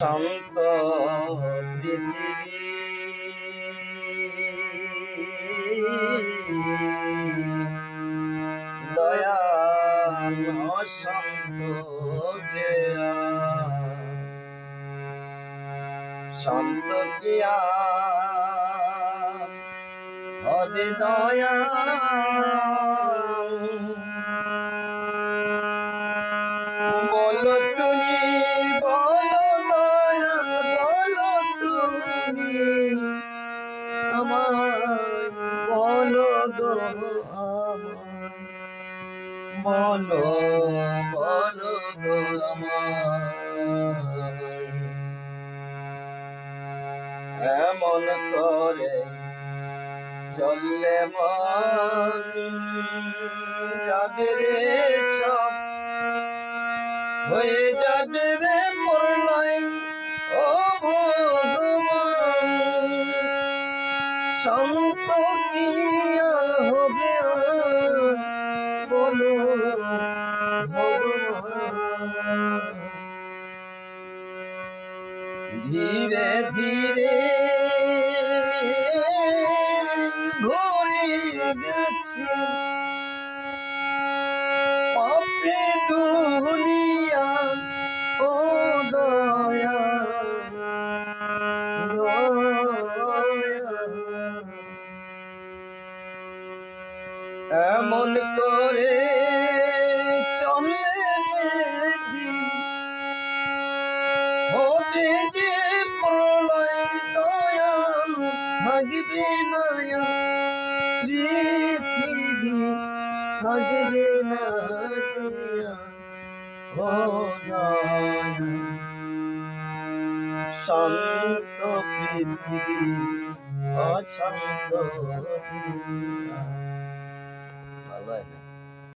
শান্ত পৃথিবী দয়াল অশান্ত যে শান্ত কিয়া হবে দয়া বলো তুমি বলো দয়াল বলো তুমি আমায় বলো গো আমায় এমন করে চললে মন যাবে রে সব হয়ে যাবে রে প্রলয় ও ভগবান শান্ত কি আর হবে বলো ভগবান ধীরে ধীরে ঘুরে গেছে পাপে দুনিয়া ও দয়া এমন করে চলে হবে যে প্রলয় দয়াল থাকবে না পৃথিবী থাকবে না ও দয়াল শান্ত পৃথিবী অশান্ত ভালো হয় না।